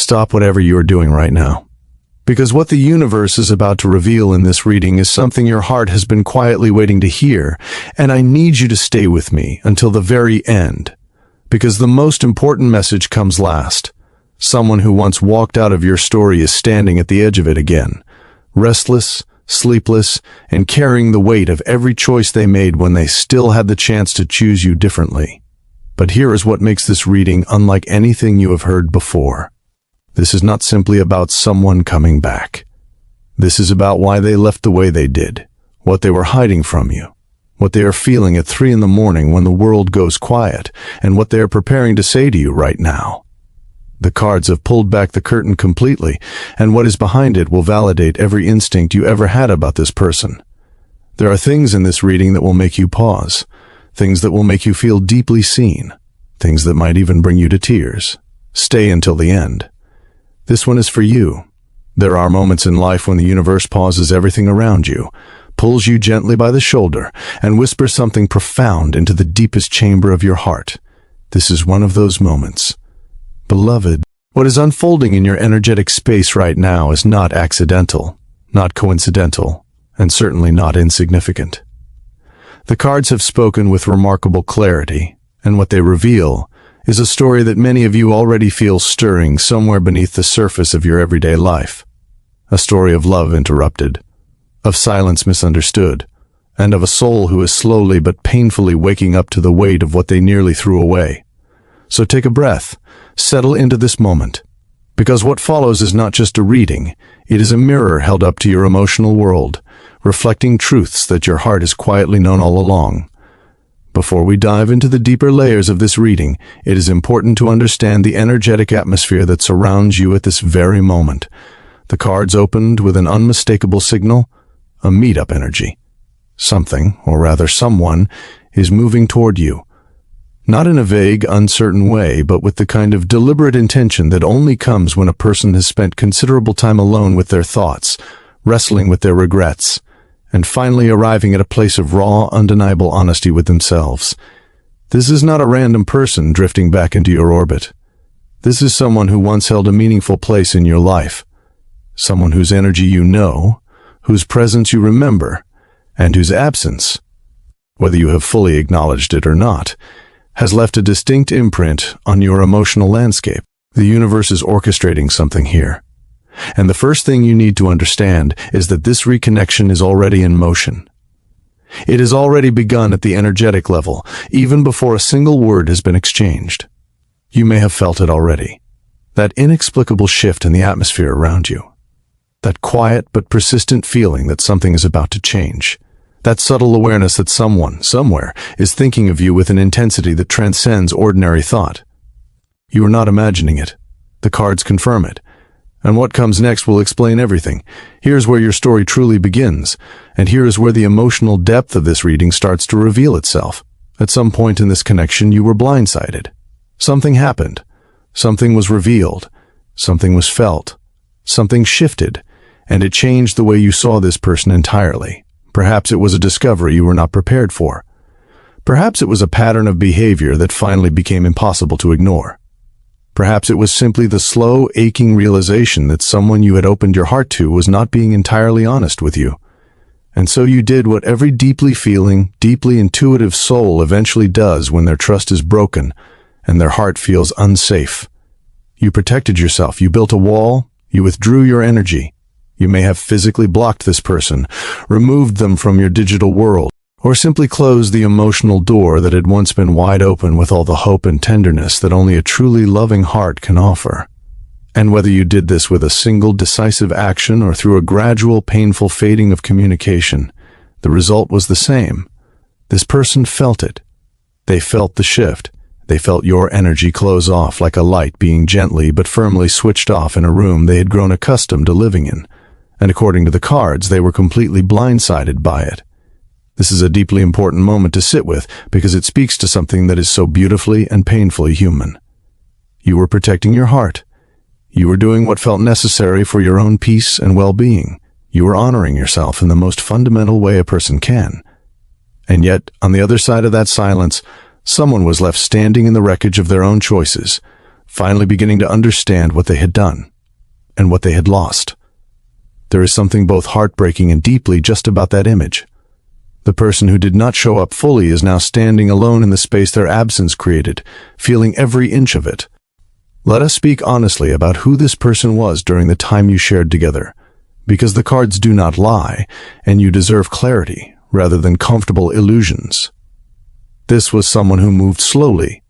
Stop whatever you are doing right now. Because what the universe is about to reveal in this reading is something your heart has been quietly waiting to hear, and I need you to stay with me until the very end. Because the most important message comes last. Someone who once walked out of your story is standing at the edge of it again, restless, sleepless, and carrying the weight of every choice they made when they still had the chance to choose you differently. But here is what makes this reading unlike anything you have heard before. This is not simply about someone coming back. This is about why they left the way they did, what they were hiding from you, what they are feeling at 3 a.m. when the world goes quiet, and what they are preparing to say to you right now. The cards have pulled back the curtain completely, and what is behind it will validate every instinct you ever had about this person. There are things in this reading that will make you pause, things that will make you feel deeply seen, things that might even bring you to tears. Stay until the end. This one is for you. There are moments in life when the universe pauses everything around you, pulls you gently by the shoulder, and whispers something profound into the deepest chamber of your heart. This is one of those moments. Beloved, what is unfolding in your energetic space right now is not accidental, not coincidental, and certainly not insignificant. The cards have spoken with remarkable clarity, and what they reveal is a story that many of you already feel stirring somewhere beneath the surface of your everyday life. A story of love interrupted, of silence misunderstood, and of a soul who is slowly but painfully waking up to the weight of what they nearly threw away. So take a breath, settle into this moment, because what follows is not just a reading, it is a mirror held up to your emotional world, reflecting truths that your heart has quietly known all along. Before we dive into the deeper layers of this reading, it is important to understand the energetic atmosphere that surrounds you at this very moment. The cards opened with an unmistakable signal, a meet-up energy. Something, or rather someone, is moving toward you. Not in a vague, uncertain way, but with the kind of deliberate intention that only comes when a person has spent considerable time alone with their thoughts, wrestling with their regrets, and finally arriving at a place of raw, undeniable honesty with themselves. This is not a random person drifting back into your orbit. This is someone who once held a meaningful place in your life, someone whose energy you know, whose presence you remember, and whose absence, whether you have fully acknowledged it or not, has left a distinct imprint on your emotional landscape. The universe is orchestrating something here. And the first thing you need to understand is that this reconnection is already in motion. It has already begun at the energetic level, even before a single word has been exchanged. You may have felt it already. That inexplicable shift in the atmosphere around you. That quiet but persistent feeling that something is about to change. That subtle awareness that someone, somewhere, is thinking of you with an intensity that transcends ordinary thought. You are not imagining it. The cards confirm it. And what comes next will explain everything. Here's where your story truly begins, and here is where the emotional depth of this reading starts to reveal itself. At some point in this connection, you were blindsided. Something happened. Something was revealed. Something was felt. Something shifted, and it changed the way you saw this person entirely. Perhaps it was a discovery you were not prepared for. Perhaps it was a pattern of behavior that finally became impossible to ignore. Perhaps it was simply the slow, aching realization that someone you had opened your heart to was not being entirely honest with you. And so you did what every deeply feeling, deeply intuitive soul eventually does when their trust is broken and their heart feels unsafe. You protected yourself, you built a wall, you withdrew your energy. You may have physically blocked this person, removed them from your digital world, or simply closed the emotional door that had once been wide open with all the hope and tenderness that only a truly loving heart can offer. And whether you did this with a single decisive action or through a gradual, painful fading of communication, the result was the same. This person felt it. They felt the shift. They felt your energy close off like a light being gently but firmly switched off in a room they had grown accustomed to living in. And according to the cards, they were completely blindsided by it. This is a deeply important moment to sit with because it speaks to something that is so beautifully and painfully human. You were protecting your heart. You were doing what felt necessary for your own peace and well-being. You were honoring yourself in the most fundamental way a person can. And yet, on the other side of that silence, someone was left standing in the wreckage of their own choices, finally beginning to understand what they had done and what they had lost. There is something both heartbreaking and deeply just about that image. The person who did not show up fully is now standing alone in the space their absence created, feeling every inch of it. Let us speak honestly about who this person was during the time you shared together, because the cards do not lie, and you deserve clarity rather than comfortable illusions. This was someone who moved slowly,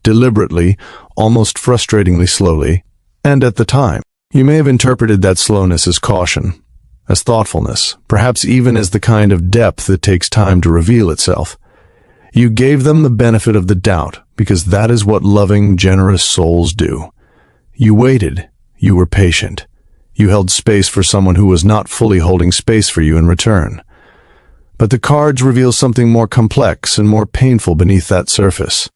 deliberately, almost frustratingly slowly, and at the time, you may have interpreted that slowness as caution, as thoughtfulness, perhaps even as the kind of depth that takes time to reveal itself. You gave them the benefit of the doubt, because that is what loving, generous souls do. You waited, you were patient. You held space for someone who was not fully holding space for you in return. But the cards reveal something more complex and more painful beneath that surface.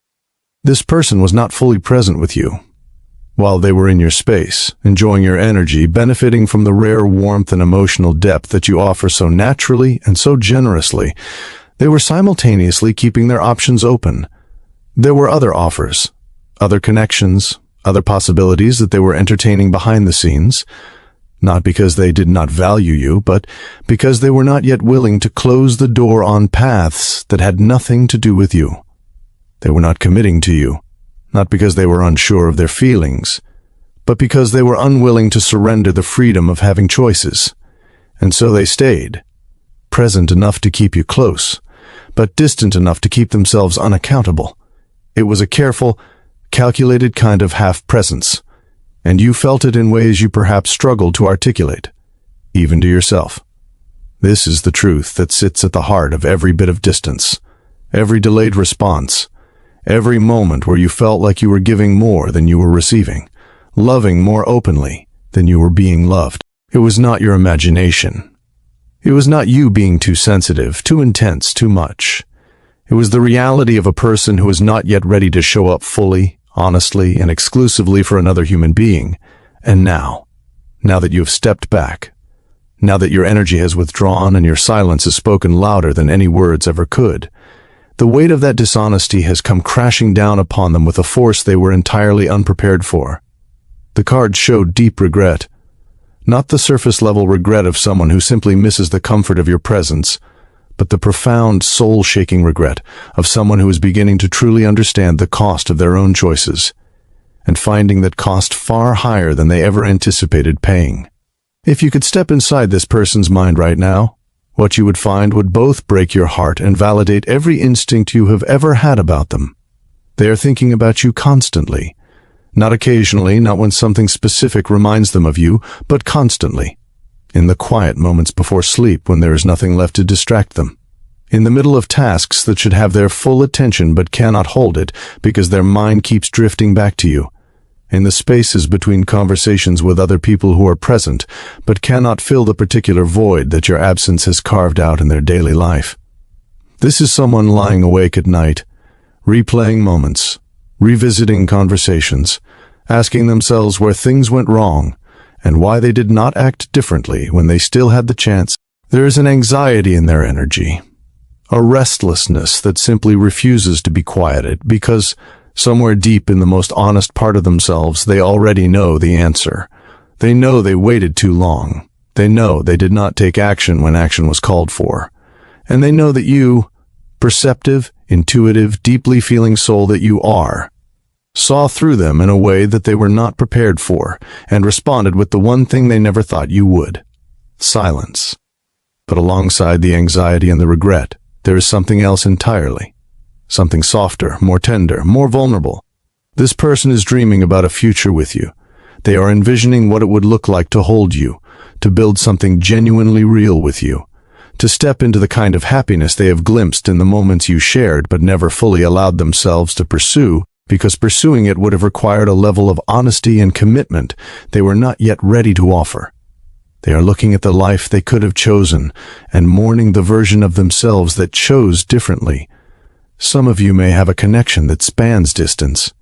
This person was not fully present with you. While they were in your space, enjoying your energy, benefiting from the rare warmth and emotional depth that you offer so naturally and so generously, they were simultaneously keeping their options open. There were other offers, other connections, other possibilities that they were entertaining behind the scenes, not because they did not value you, but because they were not yet willing to close the door on paths that had nothing to do with you. They were not committing to you, not because they were unsure of their feelings, but because they were unwilling to surrender the freedom of having choices. And so they stayed, present enough to keep you close, but distant enough to keep themselves unaccountable. It was a careful, calculated kind of half-presence, and you felt it in ways you perhaps struggled to articulate, even to yourself. This is the truth that sits at the heart of every bit of distance, every delayed response, every moment where you felt like you were giving more than you were receiving, loving more openly than you were being loved. It was not your imagination. It was not you being too sensitive, too intense, too much. It was the reality of a person who was not yet ready to show up fully, honestly, and exclusively for another human being. And now that you have stepped back, now that your energy has withdrawn and your silence has spoken louder than any words ever could, the weight of that dishonesty has come crashing down upon them with a force they were entirely unprepared for. The cards showed deep regret, not the surface-level regret of someone who simply misses the comfort of your presence, but the profound, soul-shaking regret of someone who is beginning to truly understand the cost of their own choices, and finding that cost far higher than they ever anticipated paying. If you could step inside this person's mind right now, what you would find would both break your heart and validate every instinct you have ever had about them. They are thinking about you constantly, not occasionally, not when something specific reminds them of you, but constantly. In the quiet moments before sleep when there is nothing left to distract them. In the middle of tasks that should have their full attention but cannot hold it because their mind keeps drifting back to you. In the spaces between conversations with other people who are present but cannot fill the particular void that your absence has carved out in their daily life. This is someone lying awake at night, replaying moments, revisiting conversations, asking themselves where things went wrong, and why they did not act differently when they still had the chance. There is an anxiety in their energy, a restlessness that simply refuses to be quieted because somewhere deep in the most honest part of themselves they already know the answer. They know they waited too long. They know they did not take action when action was called for. And they know that you, perceptive, intuitive, deeply feeling soul that you are, saw through them in a way that they were not prepared for, and responded with the one thing they never thought you would: silence. But alongside the anxiety and the regret, there is something else entirely. Something softer, more tender, more vulnerable. This person is dreaming about a future with you. They are envisioning what it would look like to hold you, to build something genuinely real with you, to step into the kind of happiness they have glimpsed in the moments you shared but never fully allowed themselves to pursue, because pursuing it would have required a level of honesty and commitment they were not yet ready to offer. They are looking at the life they could have chosen and mourning the version of themselves that chose differently. Some of you may have a connection that spans distance.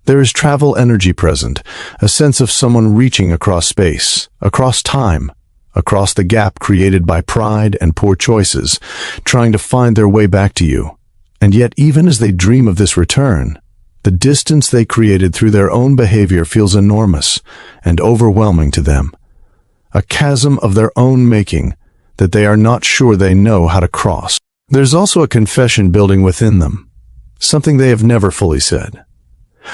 There is travel energy present, a sense of someone reaching across space, across time, across the gap created by pride and poor choices, trying to find their way back to you. And yet, even as they dream of this return, The distance they created through their own behavior feels enormous and overwhelming to them. A chasm of their own making that they are not sure they know how to cross. There's also a confession building within them, something they have never fully said.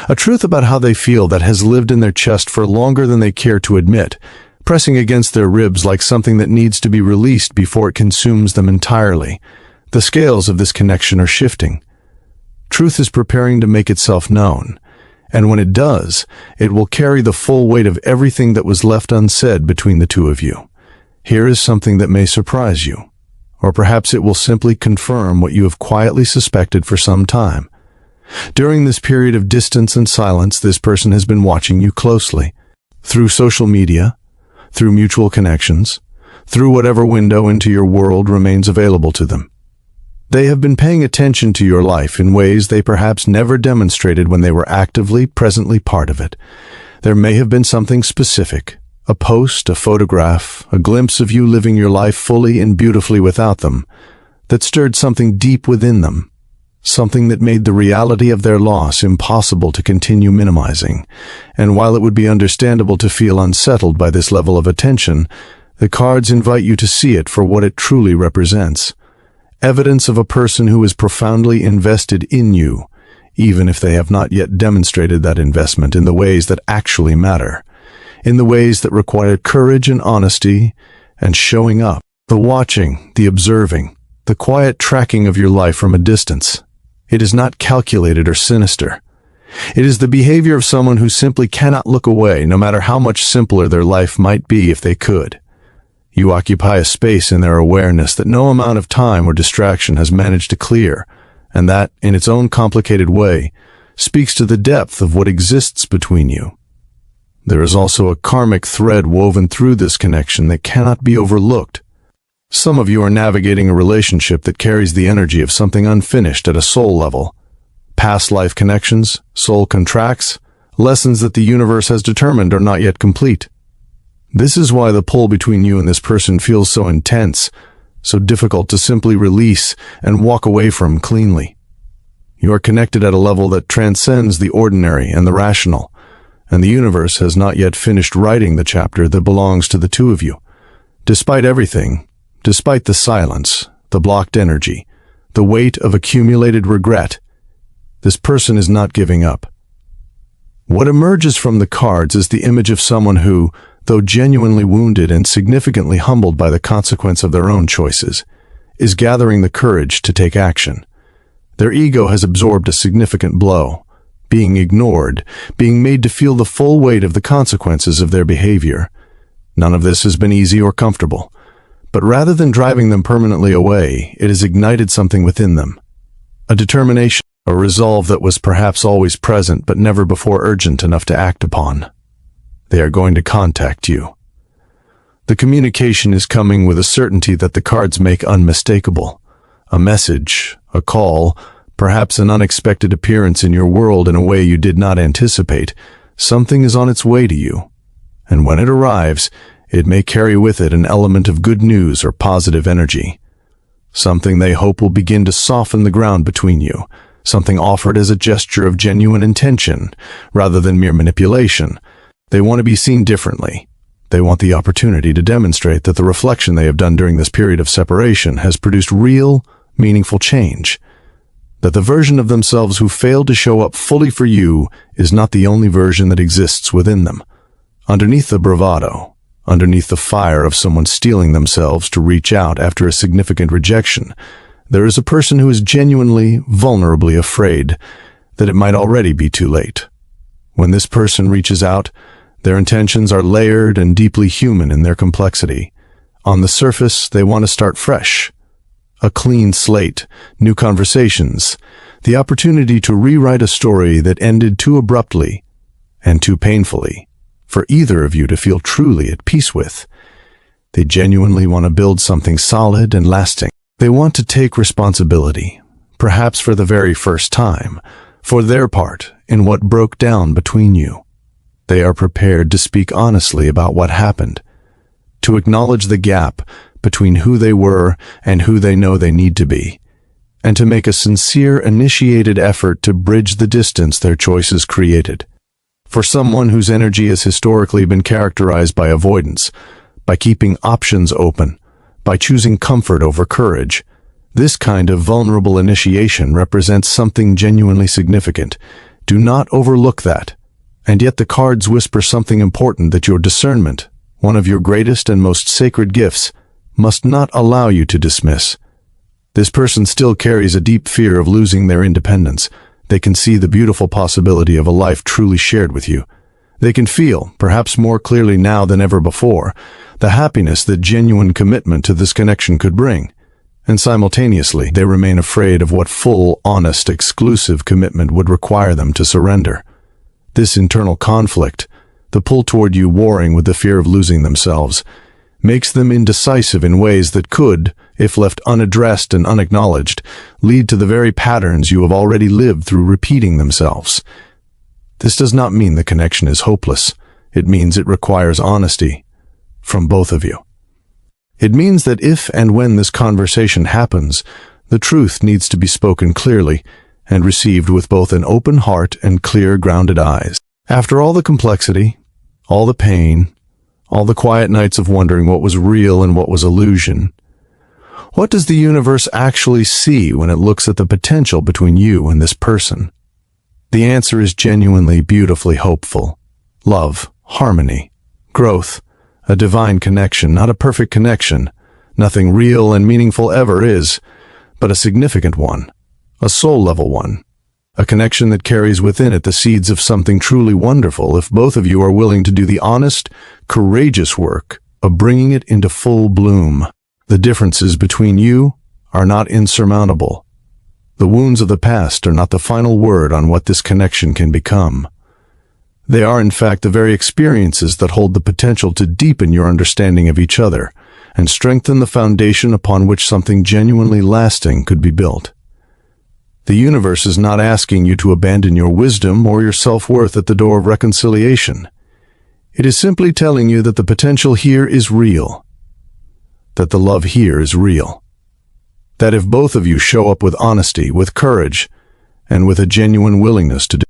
A truth about how they feel that has lived in their chest for longer than they care to admit, pressing against their ribs like something that needs to be released before it consumes them entirely. The scales of this connection are shifting. Truth is preparing to make itself known, and when it does, it will carry the full weight of everything that was left unsaid between the two of you. Here is something that may surprise you, or perhaps it will simply confirm what you have quietly suspected for some time. During this period of distance and silence, this person has been watching you closely, through social media, through mutual connections, through whatever window into your world remains available to them. They have been paying attention to your life in ways they perhaps never demonstrated when they were actively, presently part of it. There may have been something specific, a post, a photograph, a glimpse of you living your life fully and beautifully without them, that stirred something deep within them, something that made the reality of their loss impossible to continue minimizing. And while it would be understandable to feel unsettled by this level of attention, the cards invite you to see it for what it truly represents. Evidence of a person who is profoundly invested in you, even if they have not yet demonstrated that investment in the ways that actually matter, in the ways that require courage and honesty and showing up. The watching, the observing, the quiet tracking of your life from a distance. It is not calculated or sinister. It is the behavior of someone who simply cannot look away, no matter how much simpler their life might be if they could. You occupy a space in their awareness that no amount of time or distraction has managed to clear, and that, in its own complicated way, speaks to the depth of what exists between you. There is also a karmic thread woven through this connection that cannot be overlooked. Some of you are navigating a relationship that carries the energy of something unfinished at a soul level. Past life connections, soul contracts, lessons that the universe has determined are not yet complete. This is why the pull between you and this person feels so intense, so difficult to simply release and walk away from cleanly. You are connected at a level that transcends the ordinary and the rational, and the universe has not yet finished writing the chapter that belongs to the two of you. Despite everything, despite the silence, the blocked energy, the weight of accumulated regret, this person is not giving up. What emerges from the cards is the image of someone who, though genuinely wounded and significantly humbled by the consequence of their own choices, is gathering the courage to take action. Their ego has absorbed a significant blow, being ignored, being made to feel the full weight of the consequences of their behavior. None of this has been easy or comfortable, but rather than driving them permanently away, it has ignited something within them. A determination, a resolve that was perhaps always present but never before urgent enough to act upon. They are going to contact you. The communication is coming with a certainty that the cards make unmistakable. A message, a call, perhaps an unexpected appearance in your world in a way you did not anticipate. Something is on its way to you, and when it arrives, it may carry with it an element of good news or positive energy. Something they hope will begin to soften the ground between you, something offered as a gesture of genuine intention rather than mere manipulation. They want to be seen differently. They want the opportunity to demonstrate that the reflection they have done during this period of separation has produced real, meaningful change. That the version of themselves who failed to show up fully for you is not the only version that exists within them. Underneath the bravado, underneath the fire of someone steeling themselves to reach out after a significant rejection, there is a person who is genuinely, vulnerably afraid that it might already be too late. When this person reaches out, their intentions are layered and deeply human in their complexity. On the surface, they want to start fresh. A clean slate, new conversations, the opportunity to rewrite a story that ended too abruptly and too painfully for either of you to feel truly at peace with. They genuinely want to build something solid and lasting. They want to take responsibility, perhaps for the very first time, for their part in what broke down between you. They are prepared to speak honestly about what happened, to acknowledge the gap between who they were and who they know they need to be, and to make a sincere, initiated effort to bridge the distance their choices created. For someone whose energy has historically been characterized by avoidance, by keeping options open, by choosing comfort over courage, this kind of vulnerable initiation represents something genuinely significant. Do not overlook that. And yet the cards whisper something important that your discernment, one of your greatest and most sacred gifts, must not allow you to dismiss. This person still carries a deep fear of losing their independence. They can see the beautiful possibility of a life truly shared with you. They can feel, perhaps more clearly now than ever before, the happiness that genuine commitment to this connection could bring. And simultaneously, they remain afraid of what full, honest, exclusive commitment would require them to surrender. This internal conflict, the pull toward you warring with the fear of losing themselves, makes them indecisive in ways that could, if left unaddressed and unacknowledged, lead to the very patterns you have already lived through repeating themselves. This does not mean the connection is hopeless. It means it requires honesty from both of you. It means that if and when this conversation happens, the truth needs to be spoken clearly and received with both an open heart and clear, grounded eyes. After all the complexity, all the pain, all the quiet nights of wondering what was real and what was illusion, what does the universe actually see when it looks at the potential between you and this person? The answer is genuinely, beautifully hopeful. Love, harmony, growth, a divine connection, not a perfect connection. Nothing real and meaningful ever is, but a significant one, a soul-level one, a connection that carries within it the seeds of something truly wonderful if both of you are willing to do the honest, courageous work of bringing it into full bloom. The differences between you are not insurmountable. The wounds of the past are not the final word on what this connection can become. They are, in fact, the very experiences that hold the potential to deepen your understanding of each other and strengthen the foundation upon which something genuinely lasting could be built. The universe is not asking you to abandon your wisdom or your self-worth at the door of reconciliation. It is simply telling you that the potential here is real, that the love here is real, that if both of you show up with honesty, with courage, and with a genuine willingness to